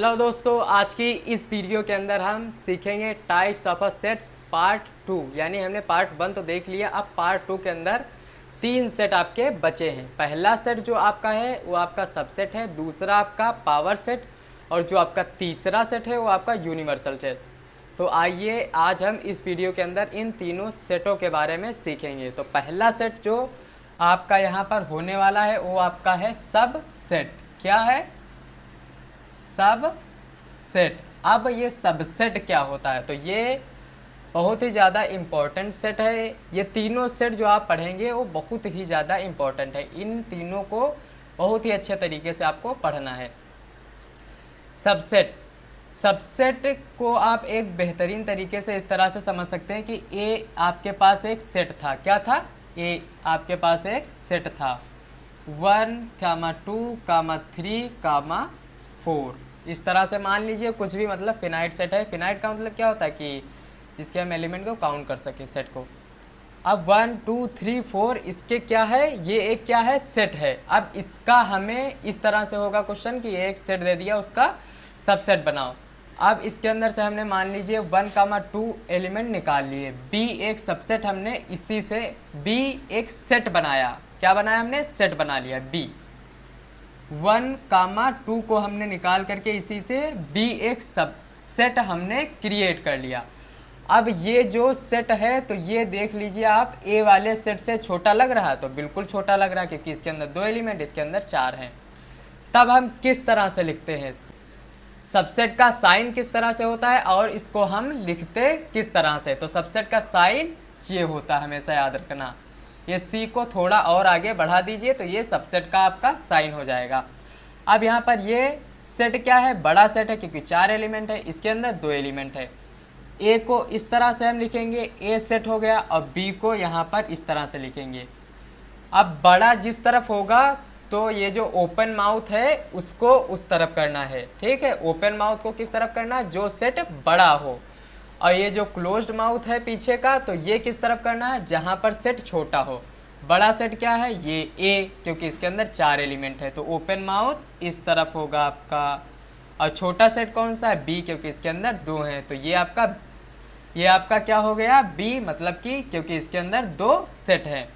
Hello दोस्तों, आज की इस वीडियो के अंदर हम सीखेंगे types of a sets part 2। यानी हमने पार्ट 1 तो देख लिया, अब पार्ट 2 के अंदर 3 सेट आपके बचे हैं। पहला सेट जो आपका है वो आपका सबसेट है, दूसरा आपका पावर सेट, और जो आपका तीसरा सेट है वो आपका यूनिवर्सल सेट। तो आइए आज हम इस वीडियो के अंदर इन तीनों सेटों के बारे में सीखेंगे। तो पहला सेट जो आपका यहाँ पर होने वाला है वो आपका है सब सेट। क्या है? सब सेट। अब ये सबसेट क्या होता है? तो ये बहुत ही ज़्यादा इम्पोर्टेंट सेट है। ये तीनों सेट जो आप पढ़ेंगे वो बहुत ही ज़्यादा इम्पोर्टेंट है। इन तीनों को बहुत ही अच्छे तरीके से आपको पढ़ना है। सबसेट, सबसेट को आप एक बेहतरीन तरीके से इस तरह से समझ सकते हैं कि ए आपके पास एक सेट था। क्या था? ए आपके पास एक सेट था 1, 2, 3, 4। इस तरह से मान लीजिए कुछ भी, मतलब फिनाइट सेट है। फिनाइट का मतलब क्या होता है कि इसके हम एलिमेंट को काउंट कर सकें, सेट को। अब 1, 2, 3, 4 इसके क्या है? ये एक क्या है? सेट है। अब इसका हमें इस तरह से होगा क्वेश्चन कि एक सेट दे दिया, उसका सबसेट बनाओ। अब इसके अंदर से हमने मान लीजिए 1, 2 एलिमेंट निकाल लिए, बी एक सबसेट, हमने इसी से बी एक सेट बनाया। क्या बनाया हमने? सेट बना लिया। बी 1, 2 को हमने निकाल करके इसी से बी एक सबसेट हमने क्रिएट कर लिया। अब ये जो सेट है तो ये देख लीजिए आप, ए वाले सेट से छोटा लग रहा है? तो बिल्कुल छोटा लग रहा है क्योंकि इसके अंदर 2 एलिमेंट, इसके अंदर 4 हैं। तब हम किस तरह से लिखते हैं? सबसेट का साइन किस तरह से होता है और इसको हम लिखते किस तरह से? तो सबसेट का साइन ये होता है, हमेशा याद रखना। ये सी को थोड़ा और आगे बढ़ा दीजिए तो ये सबसेट का आपका साइन हो जाएगा। अब यहाँ पर ये सेट क्या है? बड़ा सेट है क्योंकि 4 एलिमेंट है, इसके अंदर 2 एलिमेंट है। ए को इस तरह से हम लिखेंगे, ए सेट हो गया, और बी को यहाँ पर इस तरह से लिखेंगे। अब बड़ा जिस तरफ होगा तो ये जो ओपन माउथ है उसको उस तरफ करना है। ठीक है, ओपन माउथ को किस तरफ करना है? जो सेट बड़ा हो। और ये जो क्लोज्ड माउथ है पीछे का, तो ये किस तरफ करना है? जहाँ पर सेट छोटा हो। बड़ा सेट क्या है? ये ए, क्योंकि इसके अंदर 4 एलिमेंट है, तो ओपन माउथ इस तरफ होगा आपका। और छोटा सेट कौन सा है? बी, क्योंकि इसके अंदर 2 हैं, तो ये आपका क्या हो गया? बी, मतलब कि क्योंकि इसके अंदर 2 सेट हैं।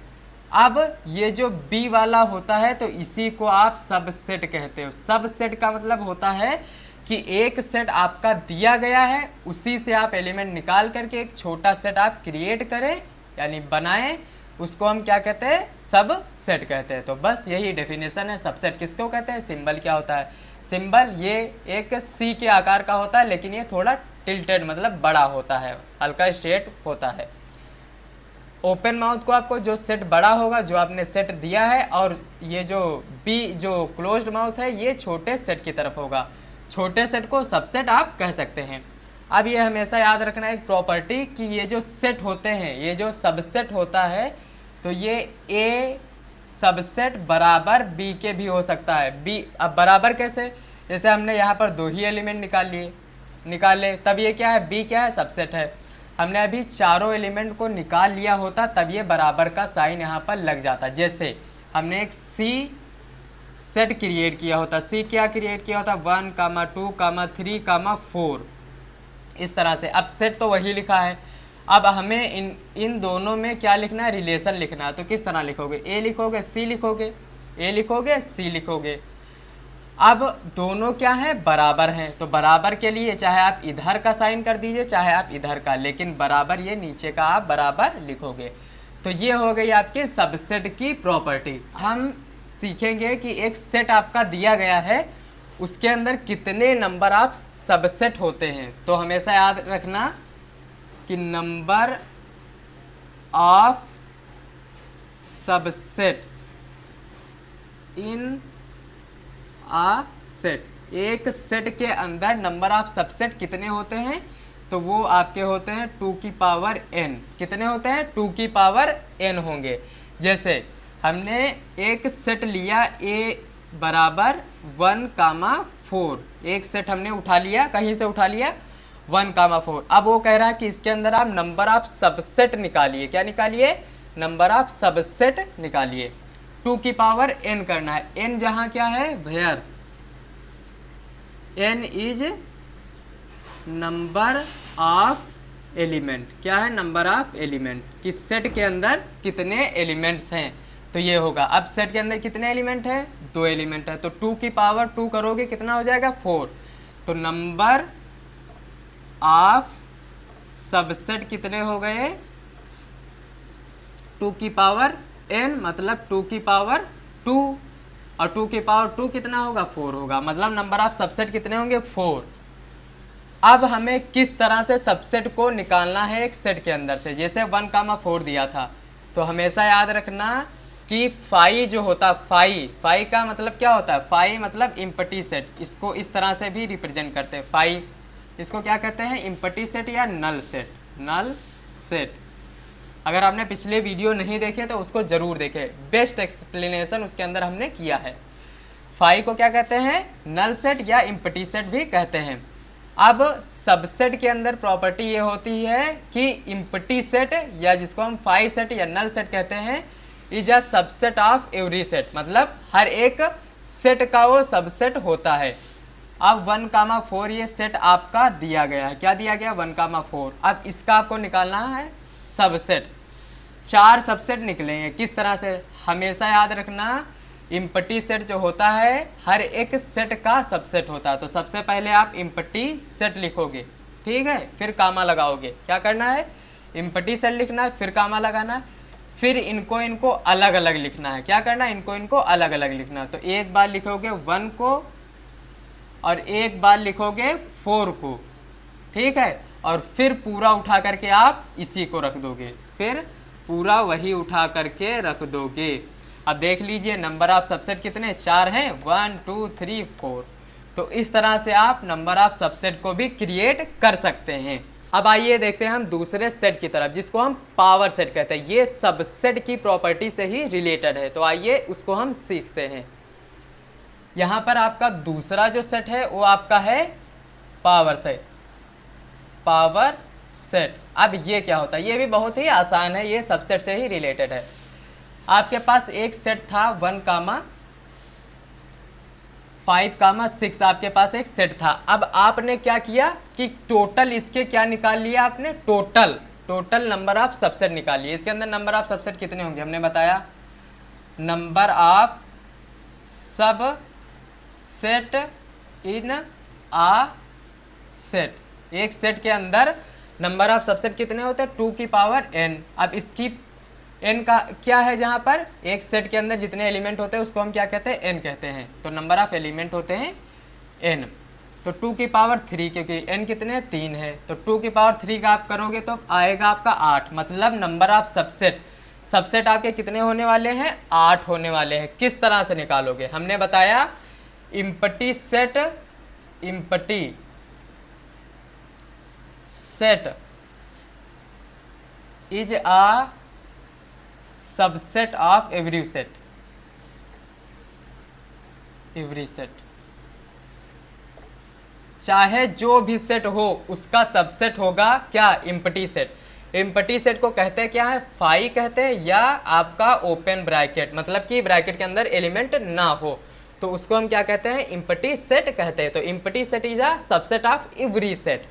अब ये जो बी वाला होता है तो इसी को आप सबसेट कहते हो। सबसेट का मतलब होता है कि एक सेट आपका दिया गया है, उसी से आप एलिमेंट निकाल करके एक छोटा सेट आप क्रिएट करें यानी बनाएं, उसको हम क्या कहते हैं? सब सेट कहते हैं। तो बस यही डेफिनेशन है। सबसेट किसको कहते हैं? सिंबल क्या होता है? सिंबल ये एक सी के आकार का होता है, लेकिन ये थोड़ा टिल्टेड, मतलब बड़ा होता है, हल्का स्ट्रेट होता है। ओपन माउथ को आपको जो सेट बड़ा होगा, जो आपने सेट दिया है, और ये जो बी जो क्लोज्ड माउथ है ये छोटे सेट की तरफ होगा। छोटे सेट को सबसेट आप कह सकते हैं। अब ये हमेशा याद रखना एक प्रॉपर्टी कि ये जो सेट होते हैं, ये जो सबसेट होता है, तो ये ए सबसेट बराबर बी के भी हो सकता है। बी अब बराबर कैसे? जैसे हमने यहाँ पर 2 ही एलिमेंट निकाले, तब ये क्या है? बी क्या है? सबसेट है। हमने अभी चारों एलिमेंट को निकाल लिया होता तब ये बराबर का साइन यहाँ पर लग जाता। जैसे हमने एक सी सेट क्रिएट किया होता। सी क्या क्रिएट किया होता? 1, 2, 3, 4 इस तरह से। अब सेट तो वही लिखा है, अब हमें इन दोनों में क्या लिखना है? रिलेशन लिखना है। तो किस तरह लिखोगे? ए लिखोगे, सी लिखोगे, ए लिखोगे, सी लिखोगे। अब दोनों क्या हैं? बराबर हैं। तो बराबर के लिए चाहे आप इधर का साइन कर दीजिए चाहे आप इधर का, लेकिन बराबर ये नीचे का आप बराबर लिखोगे। तो ये हो गई आपकी सबसेट की प्रॉपर्टी। हम सीखेंगे कि एक सेट आपका दिया गया है, उसके अंदर कितने नंबर आप सबसेट होते हैं। तो हमेशा याद रखना कि number of subset in a set. एक सेट के अंदर नंबर ऑफ सबसेट कितने होते हैं? तो वो आपके होते हैं 2 की पावर n। कितने होते हैं? 2 की पावर n होंगे। जैसे हमने एक सेट लिया a बराबर 1, 4, एक सेट हमने उठा लिया, कहीं से उठा लिया 1, 4। अब वो कह रहा है कि इसके अंदर आप नंबर ऑफ सबसेट निकालिए। क्या निकालिए? नंबर ऑफ सबसेट निकालिए। 2 की पावर n करना है। n जहाँ क्या है? Where n is number of element. क्या है? Number of element. कि सेट के अंदर कितने एलिमेंट्स हैं, तो ये होगा। अब सेट के अंदर कितने एलिमेंट हैं? 2 एलिमेंट है, तो 2 की पावर 2 करोगे कितना हो जाएगा? 4। तो नंबर ऑफ सबसेट कितने हो गए? 2 की पावर n, मतलब 2 की पावर 2, और 2 की पावर 2 कितना होगा? 4 होगा। मतलब नंबर ऑफ सबसेट कितने होंगे? 4। अब हमें किस तरह से सबसेट को निकालना है एक सेट के अंदर से। जैसे 1,4 दिया था, तो हमेशा याद रखना कि फाई जो होता, फाई का मतलब क्या होता है? फाई मतलब इम्पटी सेट। इसको इस तरह से भी रिप्रेजेंट करते हैं। फाई इसको क्या कहते हैं? इम्पटी सेट या नल सेट। Null set. अगर आपने पिछले वीडियो नहीं देखे तो उसको जरूर देखें, बेस्ट एक्सप्लेनेशन उसके अंदर हमने किया है। फाई को क्या कहते हैं? नल सेट या इम्पटी सेट भी कहते हैं। अब सबसेट के अंदर प्रॉपर्टी ये होती है कि इम्पटी सेट, या जिसको हम फाई सेट या नल सेट कहते हैं, is a subset of every set. मतलब हर एक सेट का वो सबसेट होता है। अब 1,4 ये सेट आपका दिया गया है। क्या दिया गया? 1,4। अब इसका आपको निकालना है सबसेट। 4 सबसेट निकलेंगे। किस तरह से? हमेशा याद रखना, इम्पटी सेट जो होता है हर एक सेट का सबसेट होता है। तो सबसे पहले आप इम्पटी सेट लिखोगे, ठीक है, फिर कामा लगाओगे। क्या करना है? इम्पटी सेट लिखना है, फिर कामा लगाना है, फिर इनको अलग अलग लिखना है। क्या करना है? इनको अलग अलग लिखना है। तो एक बार लिखोगे 1 को और एक बार लिखोगे 4 को, ठीक है, और फिर पूरा उठा करके आप इसी को रख दोगे, फिर पूरा वही उठा करके रख दोगे। अब देख लीजिए नंबर ऑफ सबसेट कितने? 4 हैं। 1 2 3 4। तो इस तरह से आप नंबर ऑफ सबसेट को भी क्रिएट कर सकते हैं। अब आइए देखते हैं हम दूसरे सेट की तरफ, जिसको हम पावर सेट कहते हैं। ये सबसेट की प्रॉपर्टी से ही रिलेटेड है, तो आइए उसको हम सीखते हैं। यहाँ पर आपका दूसरा जो सेट है वो आपका है पावर सेट। Power set. अब ये क्या होता है? ये भी बहुत ही आसान है, ये सबसेट से ही रिलेटेड है। आपके पास एक सेट था 1,5,6 आपके पास एक सेट था। अब आपने क्या किया कि टोटल इसके क्या निकाल लिया आपने? टोटल नंबर ऑफ सबसेट निकाल लिए। इसके अंदर नंबर ऑफ सबसेट कितने होंगे? हमने बताया नंबर ऑफ सब सेट इन आ सेट। एक सेट के अंदर नंबर ऑफ सबसेट कितने होते हैं? 2 की पावर n। अब इसकी n का क्या है? जहाँ पर एक सेट के अंदर जितने एलिमेंट होते हैं उसको हम क्या कहते हैं? n कहते हैं। तो नंबर ऑफ एलिमेंट होते हैं n। तो 2 की पावर 3, क्योंकि n कितने? 3 है। तो 2 की पावर 3 का आप करोगे तो आएगा आपका 8। मतलब नंबर ऑफ सबसेट आपके कितने होने वाले हैं? 8 होने वाले हैं। किस तरह से निकालोगे? हमने बताया empty set is a subset of every set. चाहे जो भी सेट हो उसका सबसेट होगा क्या? Empty set. इम्पटी सेट को कहते हैं क्या है? फाई कहते हैं, या आपका ओपन ब्रैकेट, मतलब कि ब्रैकेट के अंदर एलिमेंट ना हो तो उसको हम क्या कहते हैं? इम्पटी सेट कहते हैं। तो empty set is a subset of every set.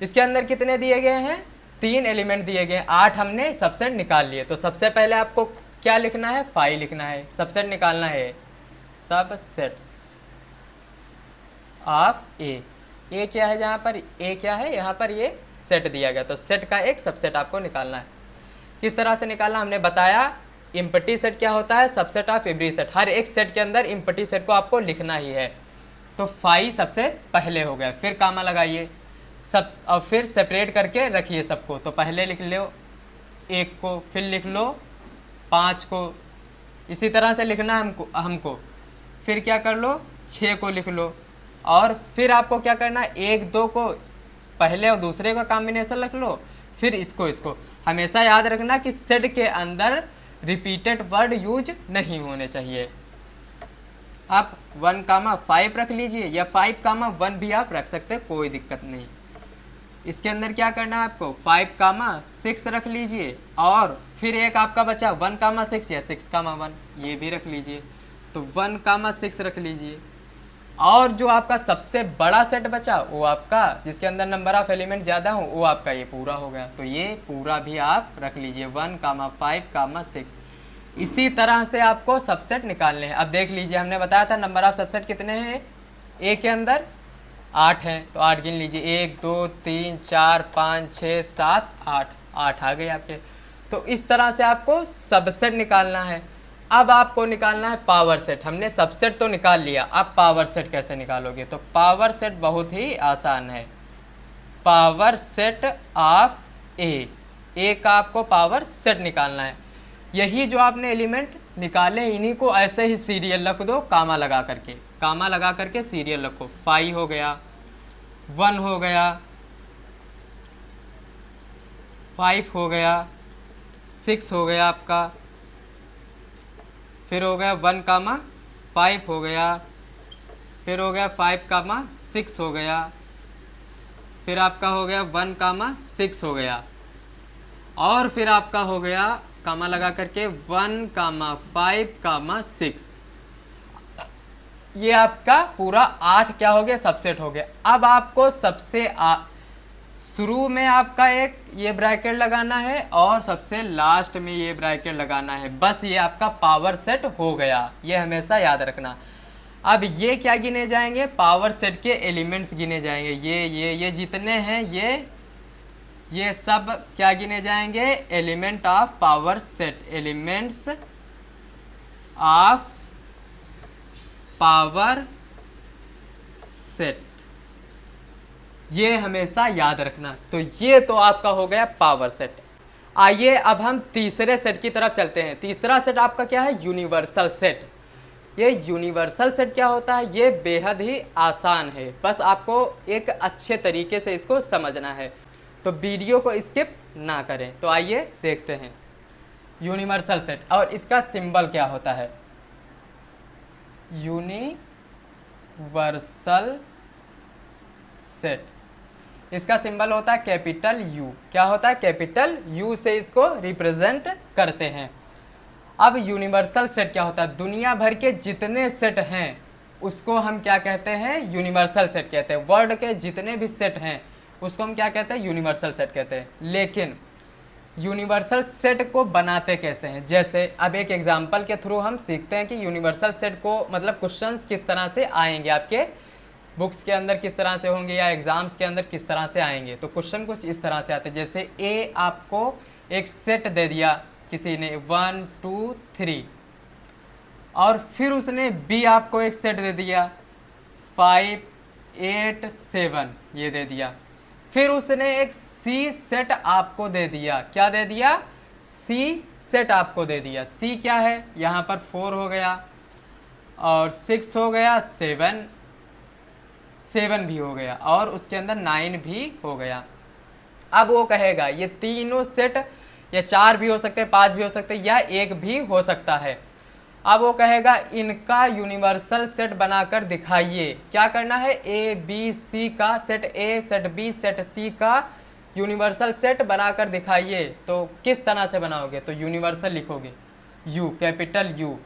इसके अंदर कितने दिए गए हैं? 3 एलिमेंट दिए गए हैं। 8 हमने सबसेट निकाल लिए। तो सबसे पहले आपको क्या लिखना है? फाई लिखना है। सबसेट निकालना है सबसेट्स ऑफ ए। क्या है? जहाँ पर ए क्या है? यहाँ पर ये सेट दिया गया, तो सेट का एक सबसेट आपको निकालना है। किस तरह से निकालना? हमने बताया इम्पटी सेट क्या होता है? Subset of every set. हर एक सेट के अंदर इम्पटी सेट को आपको लिखना ही है। तो फाई सबसे पहले हो गया, फिर कामा लगाइए सब, और फिर सेपरेट करके रखिए सबको। तो पहले लिख लो 1 को, फिर लिख लो 5 को, इसी तरह से लिखना है हमको। फिर क्या कर लो? 6 को लिख लो, और फिर आपको क्या करना है? 1 2 को पहले और दूसरे का कॉम्बिनेशन रख लो, फिर इसको। हमेशा याद रखना कि सेट के अंदर रिपीटेड वर्ड यूज नहीं होने चाहिए। आप 1,5 रख लीजिए, या 5,1 भी आप रख सकते हैं, कोई दिक्कत नहीं। इसके अंदर क्या करना है आपको? 5,6 रख लीजिए, और फिर एक आपका बचा 1,6 या 6,1 ये भी रख लीजिए। तो 1,6 रख लीजिए, और जो आपका सबसे बड़ा सेट बचा वो आपका जिसके अंदर नंबर ऑफ एलिमेंट ज़्यादा हो वो आपका ये पूरा हो गया। तो ये पूरा भी आप रख लीजिए 1,5,6। इसी तरह से आपको सबसेट निकालने हैं। अब देख लीजिए, हमने बताया था नंबर ऑफ सबसेट कितने हैं, ए के अंदर 8 हैं, तो 8 गिन लीजिए, 1 2 3 4 5 6 7 8, 8 आ गए आपके। तो इस तरह से आपको सबसेट निकालना है। अब आपको निकालना है पावर सेट। हमने सबसेट तो निकाल लिया, अब पावर सेट कैसे निकालोगे? तो पावर सेट बहुत ही आसान है। पावर सेट ऑफ ए का आपको पावर सेट निकालना है। यही जो आपने एलिमेंट निकाले इन्हीं को ऐसे ही सीरियल रख दो, कामा लगा करके, कामा लगा करके सीरियल रखो। 5 हो गया, 1 हो गया, 5 हो गया, 6 हो गया आपका, फिर हो गया 1,5 हो गया, फिर हो गया 5,6 हो गया, फिर आपका हो गया 1,6 हो गया, और फिर आपका हो गया कामा लगा करके 1,5,6। ये आपका पूरा 8 क्या हो गया, सबसेट हो गया। अब आपको सबसे शुरू में आपका एक ये ब्रैकेट लगाना है और सबसे लास्ट में ये ब्रैकेट लगाना है, बस ये आपका पावर सेट हो गया। ये हमेशा याद रखना। अब ये क्या गिने जाएंगे, पावर सेट के एलिमेंट्स गिने जाएंगे। ये जितने हैं ये सब क्या गिने जाएंगे, element of power set, elements of power set, ये हमेशा याद रखना। तो ये तो आपका हो गया पावर सेट। आइए अब हम तीसरे सेट की तरफ चलते हैं। तीसरा सेट आपका क्या है, यूनिवर्सल सेट। ये यूनिवर्सल सेट क्या होता है, ये बेहद ही आसान है, बस आपको एक अच्छे तरीके से इसको समझना है, तो वीडियो को स्किप ना करें। तो आइए देखते हैं यूनिवर्सल सेट, और इसका सिंबल क्या होता है। यूनिवर्सल सेट, इसका सिंबल होता है कैपिटल यू। क्या होता है, कैपिटल यू से इसको रिप्रेजेंट करते हैं। अब यूनिवर्सल सेट क्या होता है, दुनिया भर के जितने सेट हैं उसको हम क्या कहते हैं, यूनिवर्सल सेट कहते हैं। वर्ल्ड के जितने भी सेट हैं उसको हम क्या कहते हैं, यूनिवर्सल सेट कहते हैं। लेकिन यूनिवर्सल सेट को बनाते कैसे हैं, जैसे अब एक एग्जांपल के थ्रू हम सीखते हैं कि यूनिवर्सल सेट को मतलब क्वेश्चंस किस तरह से आएंगे, आपके बुक्स के अंदर किस तरह से होंगे या एग्जाम्स के अंदर किस तरह से आएंगे। तो क्वेश्चन कुछ इस तरह से आते हैं, जैसे ए आपको एक सेट दे दिया किसी ने 1 2 3, और फिर उसने बी आपको एक सेट दे दिया 5 8 7, ये दे दिया। फिर उसने एक सी सेट आपको दे दिया, क्या दे दिया, सी सेट आपको दे दिया। सी क्या है, यहाँ पर 4 हो गया और 6 हो गया, 7 भी हो गया, और उसके अंदर 9 भी हो गया। अब वो कहेगा ये तीनों सेट या 4 भी हो सकते हैं, 5 भी हो सकते हैं, या 1 भी हो सकता है। अब वो कहेगा इनका यूनिवर्सल सेट बनाकर दिखाइए। क्या करना है, ए बी सी का set A, set B, set C का यूनिवर्सल सेट बनाकर दिखाइए। तो किस तरह से बनाओगे, तो यूनिवर्सल लिखोगे you, capital you,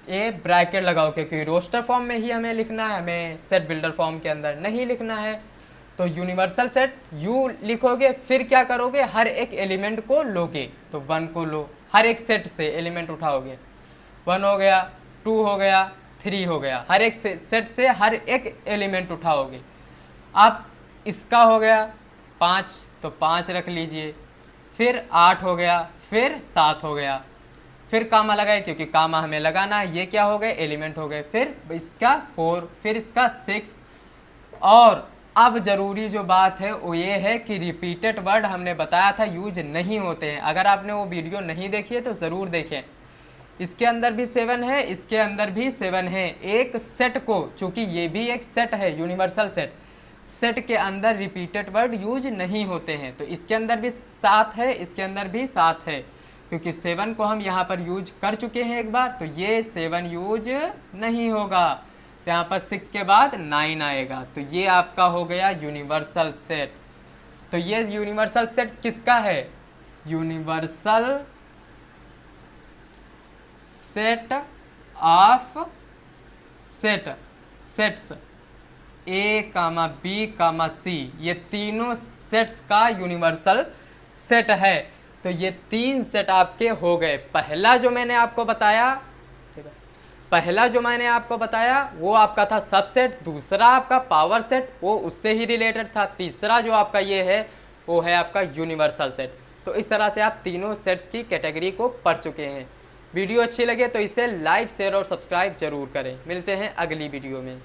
A bracket लगाओ, क्योंकि रोस्टर फॉर्म में ही हमें लिखना है, हमें सेट बिल्डर फॉर्म के अंदर नहीं लिखना है। तो यूनिवर्सल सेट यू लिखोगे, फिर क्या करोगे, हर एक एलिमेंट को लोगे। तो 1 को लो, हर एक सेट से एलिमेंट उठाओगे, 1 हो गया, 2 हो गया, 3 हो गया, हर एक सेट से हर एक एलिमेंट उठाओगे। अब इसका हो गया 5, तो 5 रख लीजिए, फिर 8 हो गया, फिर 7 हो गया, फिर कामा लगाए क्योंकि कामा हमें लगाना है, ये क्या हो गए, एलिमेंट हो गए, फिर इसका 4, फिर इसका 6। और अब ज़रूरी जो बात है वो ये है कि रिपीटेड वर्ड हमने बताया था यूज नहीं होते हैं। अगर आपने वो वीडियो नहीं देखी है तो ज़रूर देखें। इसके अंदर भी 7 है, इसके अंदर भी 7 है। एक सेट को, चूँकि ये भी एक सेट है यूनिवर्सल सेट, सेट के अंदर रिपीटेड वर्ड यूज नहीं होते हैं। तो इसके अंदर भी 7 है, इसके अंदर भी 7 है, क्योंकि 7 को हम यहाँ पर यूज कर चुके हैं एक बार, तो ये 7 यूज नहीं होगा। तो यहाँ पर 6 के बाद 9 आएगा। तो ये आपका हो गया यूनिवर्सल सेट। तो ये यूनिवर्सल सेट किसका है, universal set of set sets A comma B comma C, ये तीनों सेट्स का यूनिवर्सल सेट है। तो ये 3 सेट आपके हो गए। पहला जो मैंने आपको बताया वो आपका था सबसेट, दूसरा आपका पावर सेट वो उससे ही रिलेटेड था, तीसरा जो आपका ये है वो है आपका यूनिवर्सल सेट। तो इस तरह से आप तीनों सेट्स की कैटेगरी को पढ़ चुके हैं। वीडियो अच्छी लगे तो इसे लाइक शेयर और सब्सक्राइब जरूर करें। मिलते हैं अगली वीडियो में।